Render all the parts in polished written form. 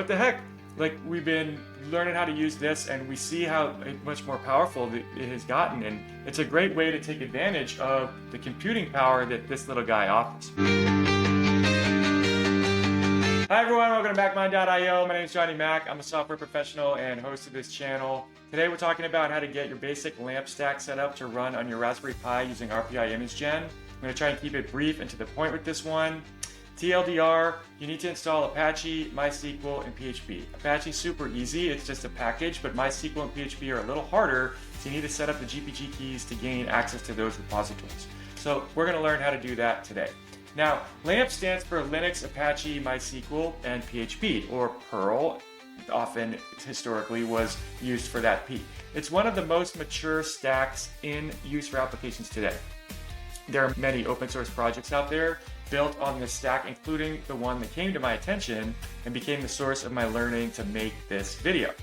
what the heck? Like, we've been learning how to use this and we see how much more powerful it has gotten, and it's a great way to take advantage of the computing power that this little guy offers. Hi everyone, welcome to MacMind.io. My name is Johnny Mac. I'm a software professional and host of this channel. Today we're talking about how to get your basic LAMP stack set up to run on your Raspberry Pi using rpi-image-gen. I'm going to try and keep it brief and to the point with this one. TLDR, you need to install Apache, MySQL, and PHP. Apache's super easy, it's just a package, but MySQL and PHP are a little harder, so you need to set up the GPG keys to gain access to those repositories. So we're going to learn how to do that today. Now, LAMP stands for Linux, Apache, MySQL, and PHP, or Perl, often historically was used for that P. It's one of the most mature stacks in use for applications today. There are many open source projects out there built on this stack, including the one that came to my attention and became the source of my learning to make this video.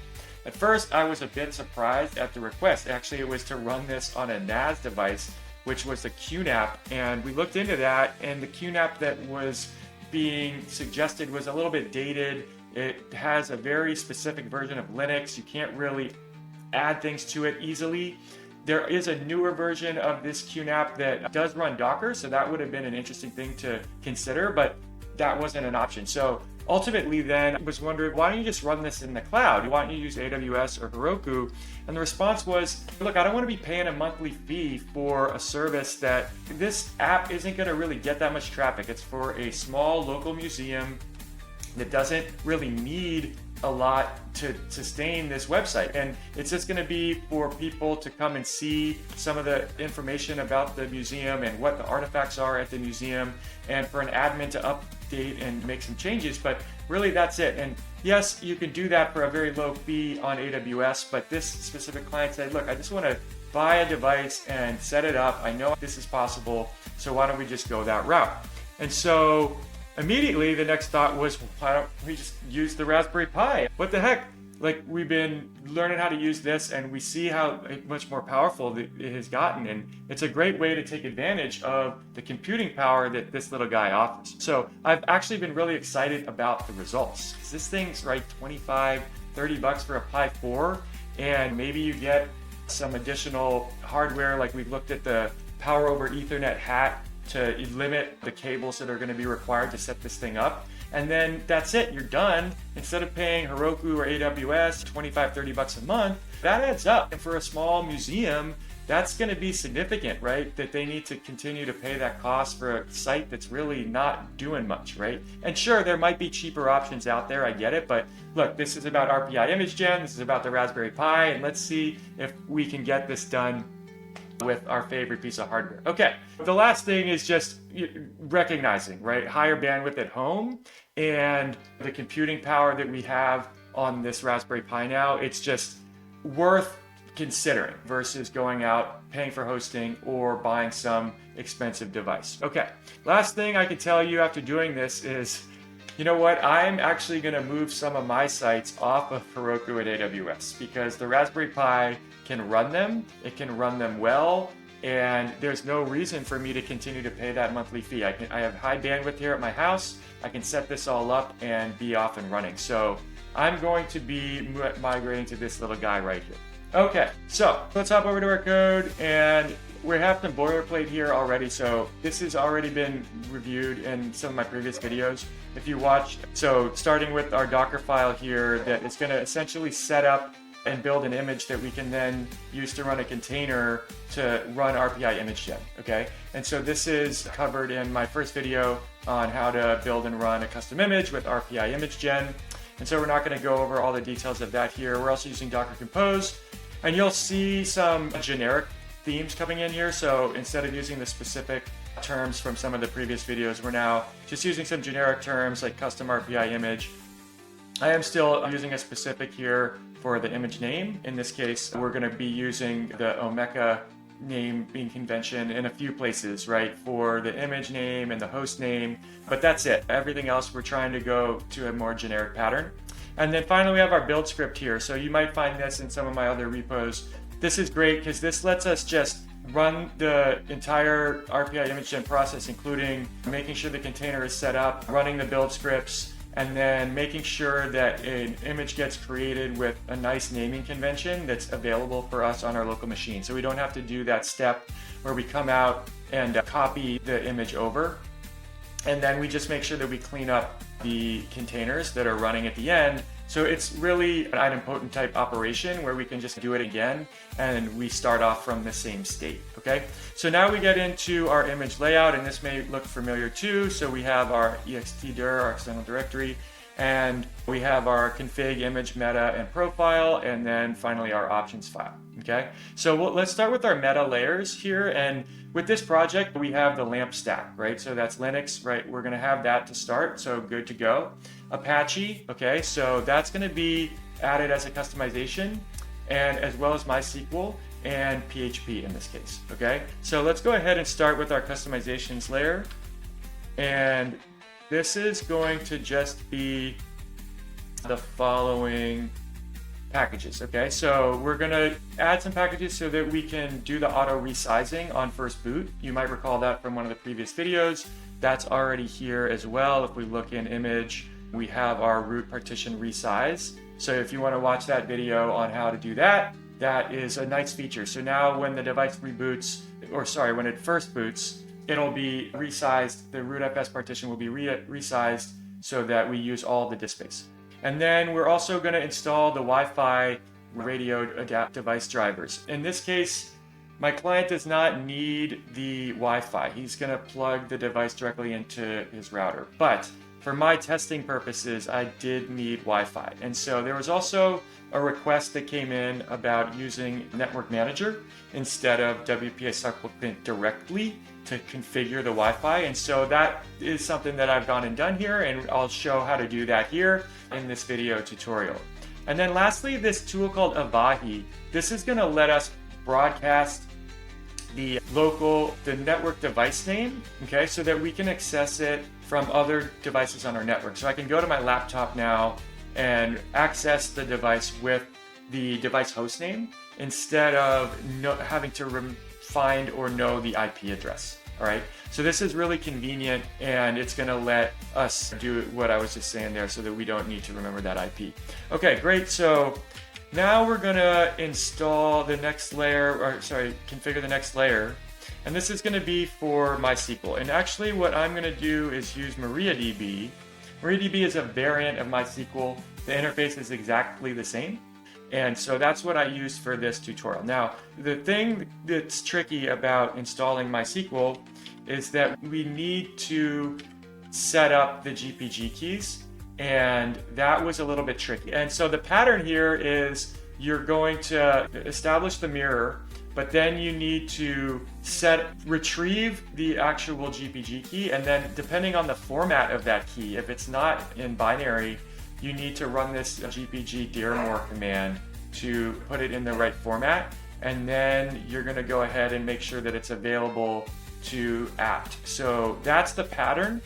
At first, I was a bit surprised at the request. Actually, it was to run this on a NAS device, which was the QNAP, and we looked into that, and the QNAP that was being suggested was a little bit dated. It has a very specific version of Linux. You can't really add things to it easily. There is a newer version of this QNAP that does run Docker, so that would have been an interesting thing to consider, but that wasn't an option. So ultimately then I was wondering, why don't you just run this in the cloud? Why don't you use AWS or Heroku? And the response was, look, I don't want to be paying a monthly fee for a service that this app isn't going to really get that much traffic. It's for a small local museum that doesn't really need a lot to sustain this website, and it's just going to be for people to come and see some of the information about the museum and what the artifacts are at the museum, and for an admin to update and make some changes, but really that's it. And yes, you can do that for a very low fee on AWS, but this specific client said, look, I just want to buy a device and set it up. I know this is possible, so why don't we just go that route? And so immediately, the next thought was, why don't we just use the Raspberry Pi? What the heck? Like, we've been learning how to use this and we see how much more powerful it has gotten. And it's a great way to take advantage of the computing power that this little guy offers. So I've actually been really excited about the results. This thing's right, 25, 30 bucks for a Pi 4. And maybe you get some additional hardware, like we've looked at the Power over Ethernet hat to limit the cables that are going to be required to set this thing up. And then that's it, you're done. Instead of paying Heroku or AWS 25, 30 bucks a month, that adds up. And for a small museum, that's going to be significant, right? That they need to continue to pay that cost for a site that's really not doing much, right? And sure, there might be cheaper options out there, I get it, but look, this is about rpi-image-gen, this is about the Raspberry Pi, and let's see if we can get this done with our favorite piece of hardware. Okay, the last thing is just recognizing, right? Higher bandwidth at home and the computing power that we have on this Raspberry Pi now, it's just worth considering versus going out, paying for hosting, or buying some expensive device. Okay, last thing I can tell you after doing this is, you know what, I'm actually gonna move some of my sites off of Heroku and AWS because the Raspberry Pi can run them, it can run them well, and there's no reason for me to continue to pay that monthly fee. I have high bandwidth here at my house, I can set this all up and be off and running. So I'm going to be migrating to this little guy right here. Okay, so let's hop over to our code, and we have some boilerplate here already, so this has already been reviewed in some of my previous videos. If you watched, so starting with our Docker file here, that is going to essentially set up and build an image that we can then use to run a container to run rpi-image-gen, okay? And so this is covered in my first video on how to build and run a custom image with rpi-image-gen. And so we're not going to go over all the details of that here. We're also using Docker Compose, and you'll see some generic themes coming in here. So instead of using the specific terms from some of the previous videos, we're now just using some generic terms like custom RPI image. I am still using a specific here for the image name. In this case, we're going to be using the Omeka naming convention in a few places, right, for the image name and the host name, but that's it. Everything else, we're trying to go to a more generic pattern. And then finally, we have our build script here. So you might find this in some of my other repos. This is great because this lets us just run the entire RPI-image-gen process, including making sure the container is set up, running the build scripts, and then making sure that an image gets created with a nice naming convention that's available for us on our local machine. So we don't have to do that step where we come out and copy the image over. And then we just make sure that we clean up the containers that are running at the end. So it's really an idempotent type operation where we can just do it again and we start off from the same state, okay? So now we get into our image layout, and this may look familiar too. So we have our extdir, our external directory, and we have our config, image, meta, and profile, and then finally our options file, okay? So let's start with our meta layers here. And with this project, we have the LAMP stack, right? So that's Linux, right? We're gonna have that to start, so good to go. Apache, okay, so that's gonna be added as a customization, and as well as MySQL and PHP in this case, okay? So let's go ahead and start with our customizations layer. And this is going to just be the following packages, okay? So we're gonna add some packages so that we can do the auto resizing on first boot. You might recall that from one of the previous videos. That's already here as well. If we look in image, we have our root partition resize. So if you want to watch that video on how to do that, that is a nice feature. So now when the device reboots, or sorry, when it first boots, it'll be resized. The rootfs partition will be resized so that we use all the disk space. And then we're also going to install the Wi-Fi radio adapt device drivers. In this case, my client does not need the Wi-Fi. He's going to plug the device directly into his router. But for my testing purposes, I did need Wi-Fi. And so there was also a request that came in about using Network Manager instead of WPA supplement directly to configure the Wi-Fi. And so that is something that I've gone and done here, and I'll show how to do that here in this video tutorial. And then lastly, this tool called Avahi. This is going to let us broadcast the network device name, okay, so that we can access it from other devices on our network. So I can go to my laptop now and access the device with the device host name instead of having to find or know the IP address. All right, so this is really convenient, and it's going to let us do what I was just saying there so that we don't need to remember that IP. Okay, great. So now we're going to install the next layer, or sorry, configure the next layer. And this is going to be for MySQL. And actually what I'm going to do is use MariaDB. MariaDB is a variant of MySQL. The interface is exactly the same. And so that's what I use for this tutorial. Now, the thing that's tricky about installing MySQL is that we need to set up the GPG keys. And that was a little bit tricky. And so the pattern here is you're going to establish the mirror, but then you need to retrieve the actual GPG key, and then depending on the format of that key, if it's not in binary, you need to run this GPG dir-more command to put it in the right format, and then you're going to go ahead and make sure that it's available to apt. So that's the pattern,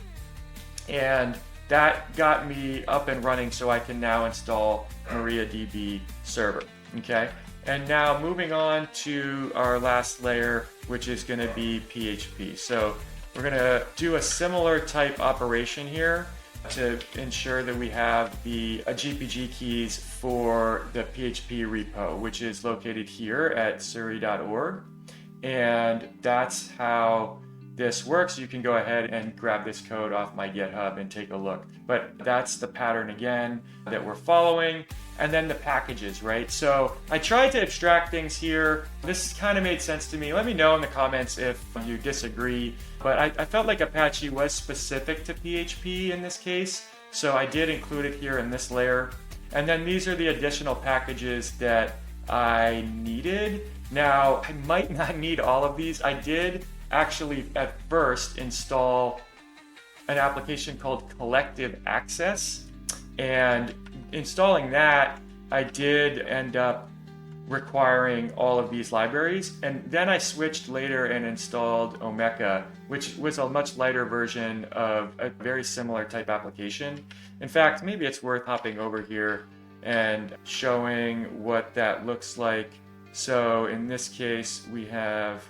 and that got me up and running so I can now install MariaDB server, okay? And now moving on to our last layer, which is going to be PHP. So we're going to do a similar type operation here to ensure that we have the GPG keys for the PHP repo, which is located here at suri.org. And that's how this works. You can go ahead and grab this code off my GitHub and take a look. But that's the pattern again that we're following. And then the packages, right? So I tried to abstract things here. This kind of made sense to me. Let me know in the comments if you disagree. But I felt like Apache was specific to PHP in this case. So I did include it here in this layer. And then these are the additional packages that I needed. Now, I might not need all of these. I did actually at first install an application called Collective Access, and installing that, I did end up requiring all of these libraries, and then I switched later and installed Omeka, which was a much lighter version of a very similar type application. In fact, maybe it's worth hopping over here and showing what that looks like. So in this case, we have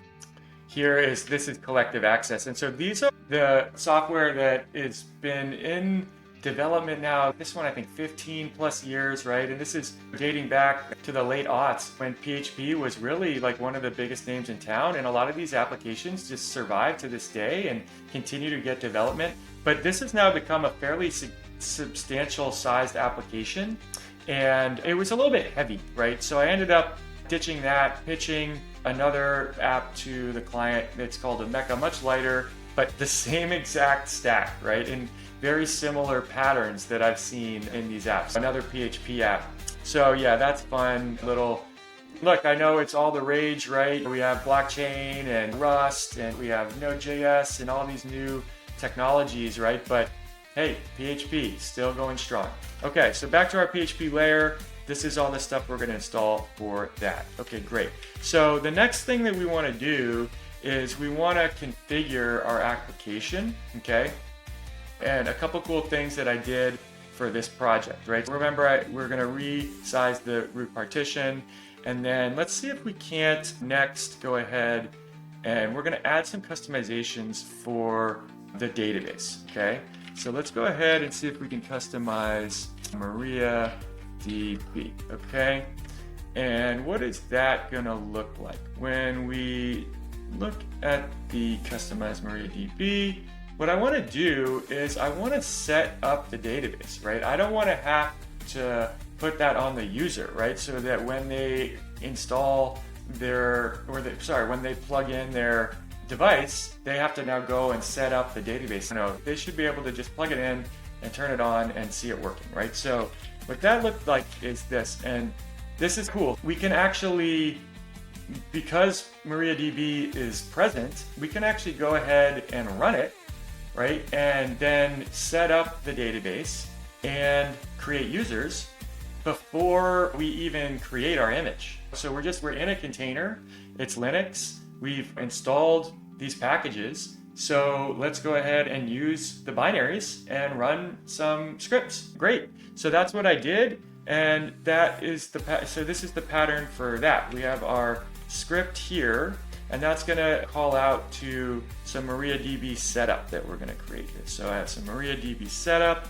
this is Collective Access. And so these are the software that has been in development now. This one, I think 15 plus years, right? And this is dating back to the late aughts when PHP was really like one of the biggest names in town. And a lot of these applications just survive to this day and continue to get development. But this has now become a fairly substantial sized application. And it was a little bit heavy, right? So I ended up ditching that, pitching another app to the client that's called Omeka, much lighter, but the same exact stack, right? And very similar patterns that I've seen in these apps. Another PHP app. So yeah, that's fun. Look, I know it's all the rage, right? We have blockchain and Rust and we have Node.js and all these new technologies, right? But hey, PHP still going strong. Okay, so back to our PHP layer. This is all the stuff we're gonna install for that. Okay, great. So the next thing that we wanna do is we wanna configure our application, okay? And a couple cool things that I did for this project, right? Remember, we're gonna resize the root partition, and then let's see if we can't next go ahead and we're gonna add some customizations for the database, okay? So let's go ahead and see if we can customize MariaDB, okay? And what is that gonna look like? When we look at the customized MariaDB, what I wanna do is I wanna set up the database, right? I don't wanna have to put that on the user, right? So that when they install when they plug in their device, they have to now go and set up the database. No, they should be able to just plug it in and turn it on and see it working, right? So what that looked like is this, and this is cool. We can actually, because MariaDB is present, we can actually go ahead and run it, right? And then set up the database and create users before we even create our image. So we're in a container, it's Linux, we've installed these packages. So let's go ahead and use the binaries and run some scripts. Great. So that's what I did. And that is so this is the pattern for that. We have our script here, and that's gonna call out to some MariaDB setup that we're gonna create here. So I have some MariaDB setup.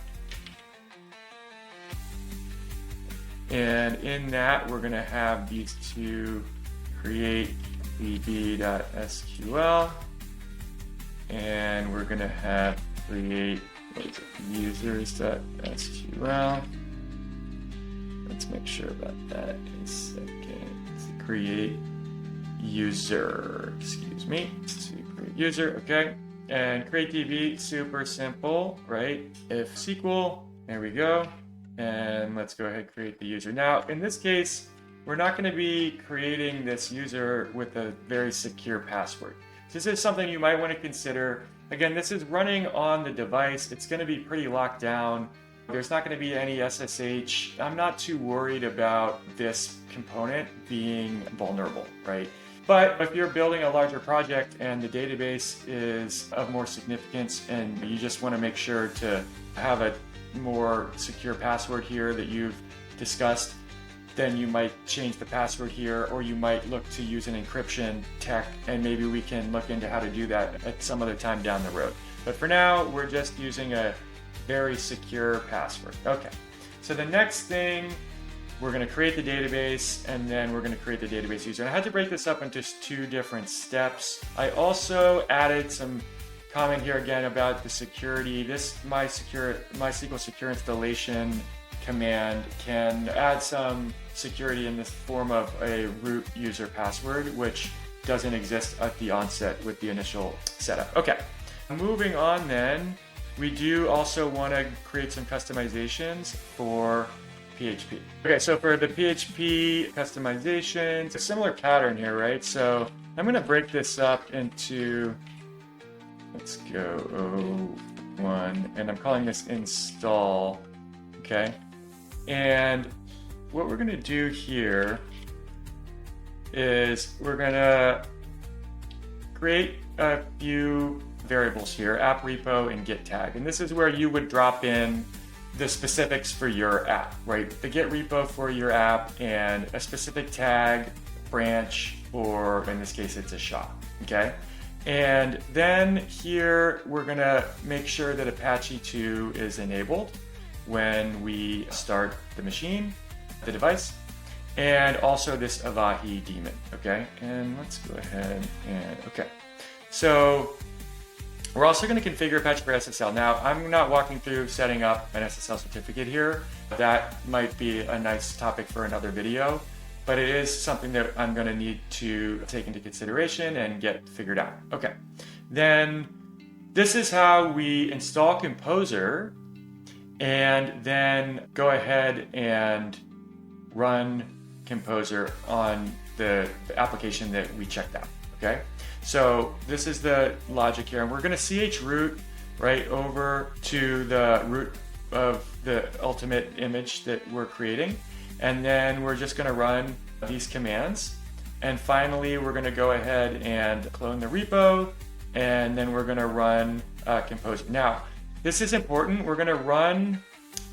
And in that, we're gonna have these two create db.sql, and we're gonna have create users.sql. Let's make sure about that in a second. Create user, excuse me, to create user, okay. And create DB, super simple, right? If SQL, there we go. And let's go ahead and create the user. Now, in this case, we're not going to be creating this user with a very secure password. This is something you might want to consider. Again, this is running on the device. It's going to be pretty locked down. There's not going to be any SSH. I'm not too worried about this component being vulnerable, right? But if you're building a larger project and the database is of more significance and you just want to make sure to have a more secure password here that you've discussed, then you might change the password here, or you might look to use an encryption tech, and maybe we can look into how to do that at some other time down the road. But for now, we're just using a very secure password. Okay, so the next thing, we're going to create the database, and then we're going to create the database user. And I had to break this up into two different steps. I also added some comment here again about the security. This MySQL secure installation command can add some security in the form of a root user password, which doesn't exist at the onset with the initial setup. Okay, moving on then, we do also want to create some customizations for PHP. Okay, so for the PHP customizations, a similar pattern here, right? So I'm going to break this up into, let's go 01, and I'm calling this install, okay? And what we're gonna do here is we're gonna create a few variables here, app repo and git tag. And this is where you would drop in the specifics for your app, right? The git repo for your app and a specific tag, branch, or in this case, it's a shop, okay? And then here we're gonna make sure that Apache 2 is enabled when we start the machine, the device, and also this Avahi daemon, okay? And let's go ahead and, okay. So we're also gonna configure Apache for SSL. Now, I'm not walking through setting up an SSL certificate here. That might be a nice topic for another video, but it is something that I'm gonna need to take into consideration and get figured out. Okay, then this is how we install Composer and then go ahead and run Composer on the application that we checked out, okay? So this is the logic here, and we're gonna chroot right over to the root of the ultimate image that we're creating. And then we're just gonna run these commands. And finally, we're gonna go ahead and clone the repo, and then we're gonna run Composer. Now, this is important. We're gonna run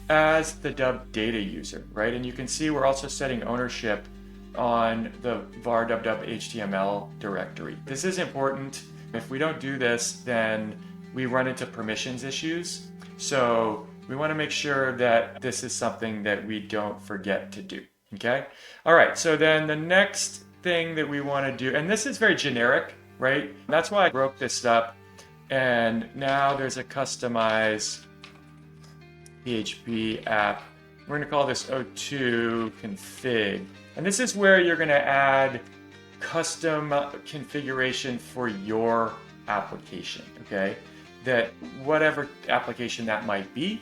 as the dub data user, right? And you can see we're also setting ownership on the var dub HTML directory. This is important. If we don't do this, then we run into permissions issues. So we want to make sure that this is something that we don't forget to do, okay? All right, so then the next thing that we want to do, and this is very generic, right? That's why I broke this up. And now there's a customized PHP app. We're going to call this O2 config. And this is where you're going to add custom configuration for your application, okay? That whatever application that might be.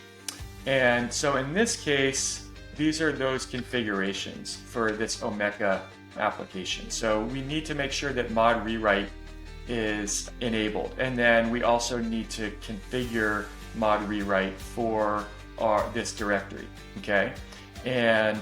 And so in this case, these are those configurations for this Omeka application. So we need to make sure that mod rewrite is enabled. And then we also need to configure mod rewrite for this directory, okay? And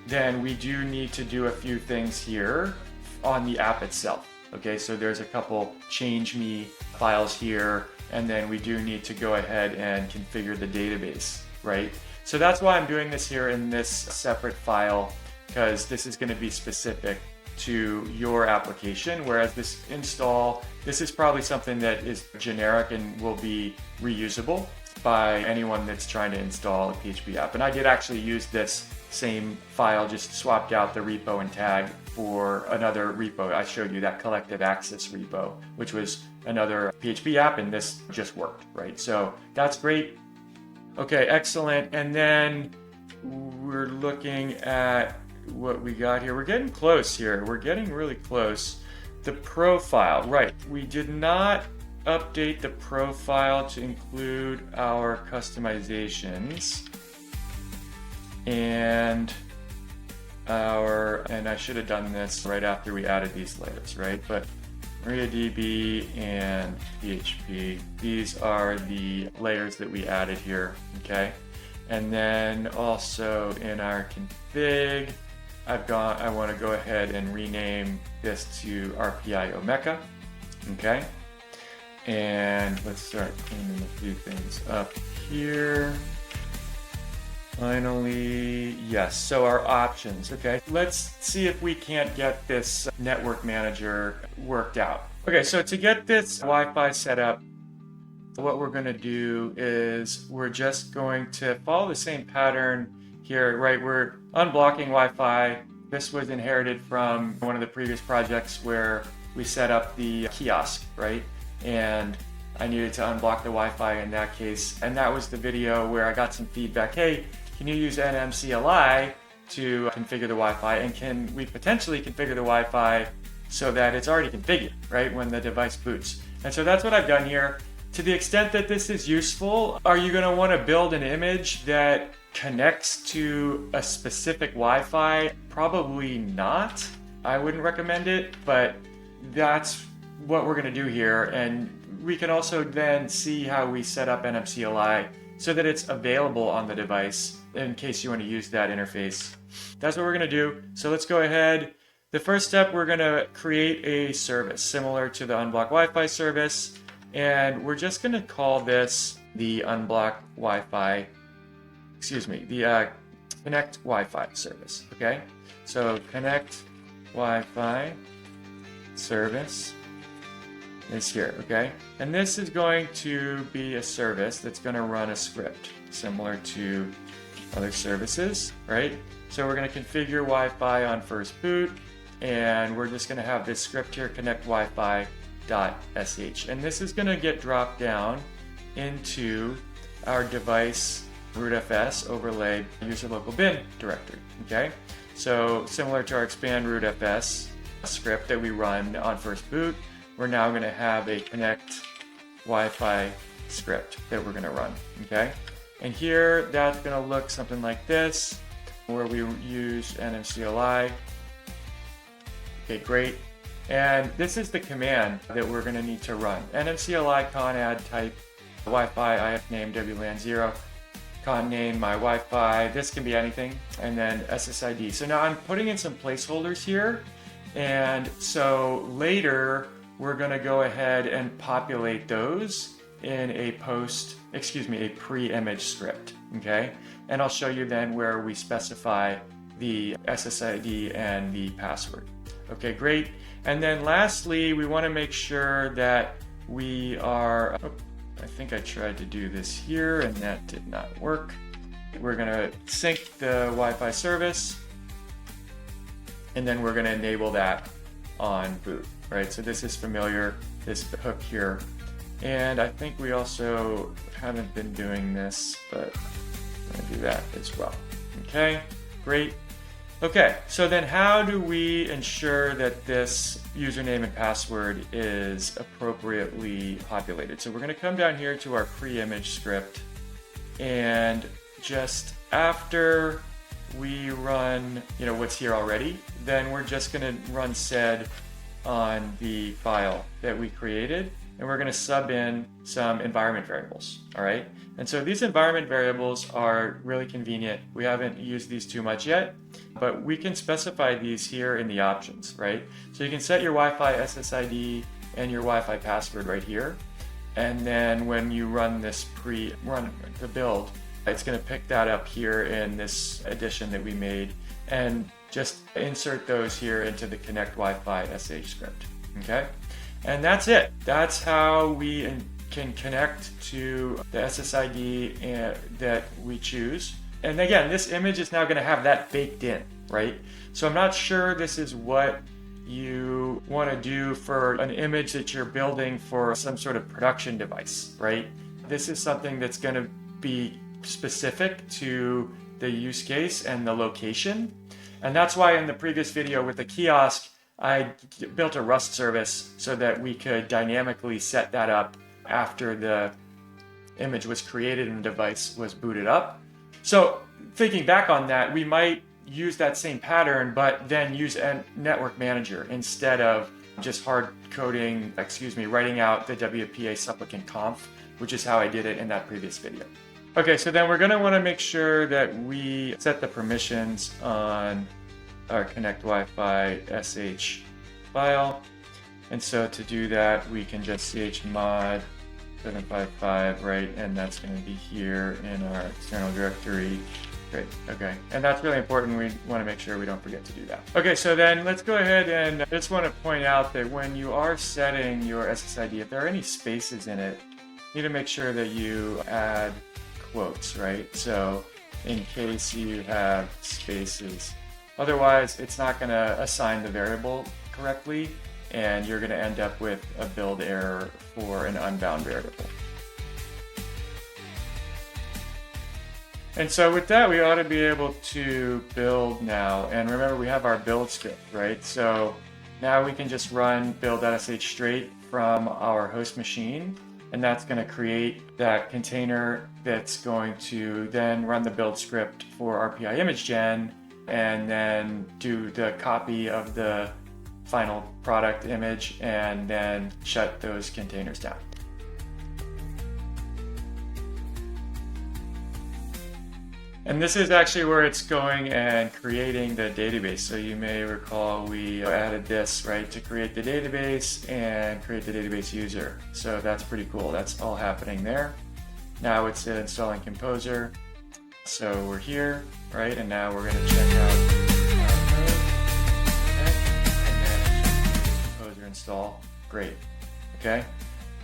then we do need to do a few things here on the app itself, okay? So there's a couple change me files here, and then we do need to go ahead and configure the database, right? So that's why I'm doing this here in this separate file, because this is going to be specific to your application, whereas this install, this is probably something that is generic and will be reusable by anyone that's trying to install a PHP app. And I did actually use this same file, just swapped out the repo and tag for another repo. I showed you that collective access repo, which was another PHP app, and this just worked, right? So that's great. Okay, excellent. And then we're looking at what we got here. We're getting close here. We're getting really close. The profile, right. We did not update the profile to include our customizations and I should have done this right after we added these layers, right? But MariaDB and PHP, these are the layers that we added here, okay? And then also in our config, I want to go ahead and rename this to rpi-Omeka, okay? And let's start cleaning a few things up here. Finally, yes, so our options, okay? Let's see if we can't get this network manager worked out. Okay, so to get this Wi-Fi set up, what we're gonna do is we're just going to follow the same pattern here, right? We're unblocking Wi-Fi. This was inherited from one of the previous projects where we set up the kiosk, right? And I needed to unblock the Wi-Fi in that case. And that was the video where I got some feedback. Hey, can you use NMCLI to configure the Wi-Fi? And can we potentially configure the Wi-Fi so that it's already configured, right, when the device boots? And so that's what I've done here. To the extent that this is useful, are you going to want to build an image that connects to a specific Wi-Fi? Probably not. I wouldn't recommend it, but that's what we're going to do here. And we can also then see how we set up NMCLI so that it's available on the device in case you want to use that interface. That's what we're going to do. So let's go ahead. The first step, we're going to create a service similar to the unblock Wi-Fi service. And we're just going to call this the unblock Wi-Fi, the connect Wi-Fi service, okay? So connect Wi-Fi service. is here, okay? And this is going to be a service that's going to run a script similar to other services, right? So we're going to configure Wi-Fi on first boot, and we're just going to have this script here, connect Wi-Fi.sh, and this is going to get dropped down into our device rootfs overlay user local bin directory, okay? So similar to our expand rootfs script that we run on first boot, we're now going to have a connect Wi-Fi script that we're going to run, okay? And here that's going to look something like this, where we use nmcli. Okay, great. And this is the command that we're going to need to run. nmcli con add type Wi-Fi if name WLAN 0, con name my Wi-Fi, this can be anything, and then SSID. So now I'm putting in some placeholders here, and so later we're going to go ahead and populate those in a pre-image script, okay? And I'll show you then where we specify the SSID and the password. Okay, great. And then lastly, we want to make sure that we are, I think I tried to do this here and that did not work. We're going to sync the Wi-Fi service, and then we're going to enable that on boot, right? So this is familiar, this hook here. And I think we also haven't been doing this, but I'm going to do that as well. Okay, great. Okay, so then how do we ensure that this username and password is appropriately populated? So we're going to come down here to our pre-image script, and just after we run, what's here already, then we're just going to run sed on the file that we created, and we're going to sub in some environment variables, all right? And so these environment variables are really convenient. We haven't used these too much yet, but we can specify these here in the options, right? So you can set your Wi-Fi SSID and your Wi-Fi password right here. And then when you run this run the build, it's going to pick that up here in this addition that we made and just insert those here into the connect Wi-Fi sh script, okay? And that's it. That's how we can connect to the SSID that we choose. And again, this image is now going to have that baked in, right? So I'm not sure this is what you want to do for an image that you're building for some sort of production device, right? This is something that's going to be specific to the use case and the location. And that's why in the previous video with the kiosk, I built a Rust service so that we could dynamically set that up after the image was created and the device was booted up. So thinking back on that, we might use that same pattern, but then use a network manager instead of just writing out the WPA supplicant conf, which is how I did it in that previous video. Okay, so then we're going to want to make sure that we set the permissions on our connect Wi-Fi sh file. And so to do that, we can just chmod 755, right? And that's going to be here in our external directory. Great, okay. And that's really important. We want to make sure we don't forget to do that. Okay, so then let's go ahead and I just want to point out that when you are setting your SSID, if there are any spaces in it, you need to make sure that you add quotes, right? So in case you have spaces. Otherwise, it's not going to assign the variable correctly, and you're going to end up with a build error for an unbound variable. And so with that, we ought to be able to build now. And remember, we have our build script, right? So now we can just run build.sh straight from our host machine, and that's going to create that container that's going to then run the build script for rpi-image-gen and then do the copy of the final product image and then shut those containers down. And this is actually where it's going and creating the database. So you may recall we added this, right, to create the database and create the database user. So that's pretty cool. That's all happening there. Now it's installing Composer. So we're here, right, and now we're going to check out our code, okay, and then Composer install. Great. okay?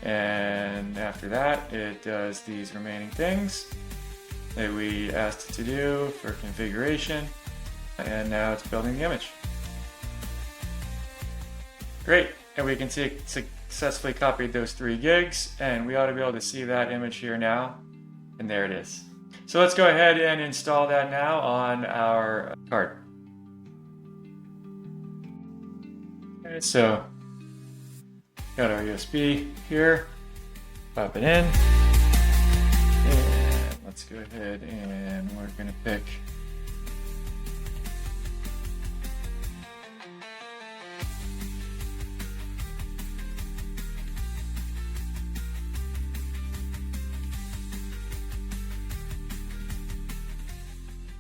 And after that, it does these remaining things that we asked it to do for configuration, and now it's building the image. Great, and we can see it successfully copied those 3 gigs, and we ought to be able to see that image here now, and there it is. So let's go ahead and install that now on our card. Okay, so got our USB here, pop it in, and let's go ahead and we're gonna pick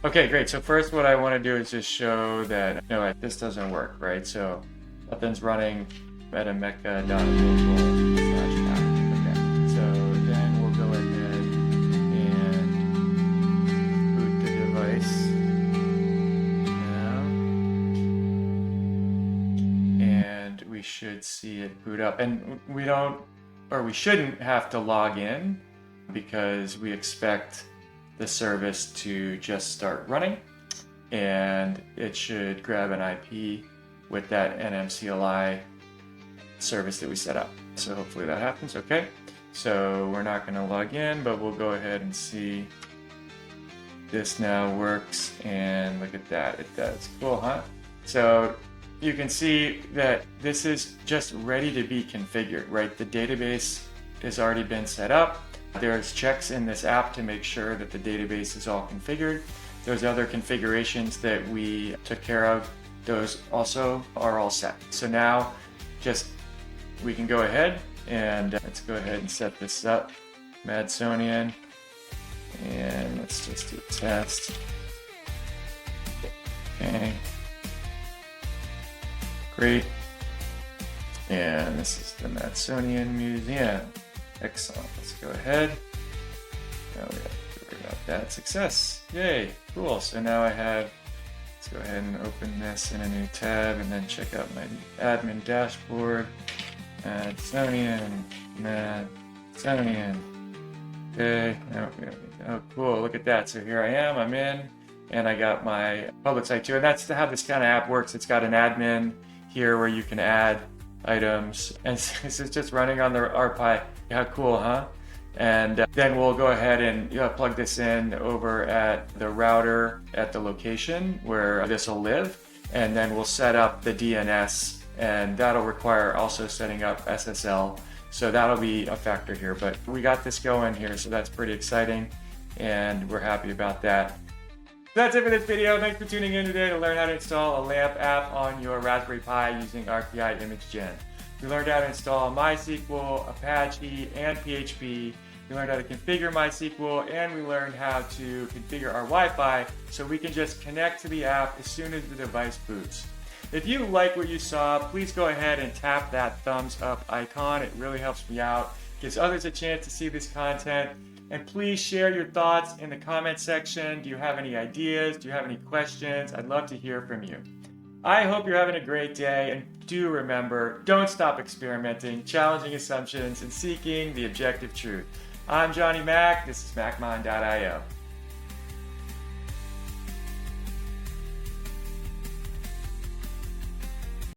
Okay, great. So first what I want to do is just show that, no, this doesn't work, right? So nothing's running at Omeka.local/app. Okay, so then we'll go ahead and boot the device now. And we should see it boot up. And we shouldn't have to log in because we expect the service to just start running, and it should grab an IP with that NMCLI service that we set up. So hopefully that happens. Okay, so we're not going to log in, but we'll go ahead and see this now works, and look at that, it does. Cool, huh? So you can see that this is just ready to be configured, right? The database has already been set up. There's checks in this app to make sure that the database is all configured. Those other configurations that we took care of, those also are all set. So now we can go ahead and let's go ahead and set this up. Madsonian, and let's just do test. Okay, great. And this is the Madsonian Museum. Excellent. Let's go ahead. Now we have to worry about that. Success. Yay. Cool. So now let's go ahead and open this in a new tab and then check out my admin dashboard. Madsonian. Okay. No, we don't need that. Oh, cool. Look at that. So here I am. I'm in, and I got my public site too. And that's how this kind of app works. It's got an admin here where you can add items, and this is just running on the rpi. How cool, huh? And then we'll go ahead and plug this in over at the router at the location where this will live, and then we'll set up the DNS, and that'll require also setting up SSL, so that'll be a factor here. But we got this going here, so that's pretty exciting, and we're happy about that. That's it for this video. Thanks for tuning in today to learn how to install a LAMP app on your Raspberry Pi using rpi-image-gen. We learned how to install MySQL, Apache, and PHP. We learned how to configure MySQL, and we learned how to configure our Wi-Fi so we can just connect to the app as soon as the device boots. If you like what you saw, please go ahead and tap that thumbs up icon. It really helps me out, gives others a chance to see this content. And please share your thoughts in the comment section. Do you have any ideas? Do you have any questions? I'd love to hear from you. I hope you're having a great day, and do remember, don't stop experimenting, challenging assumptions, and seeking the objective truth. I'm Johnny Mac. This is MacMind.io.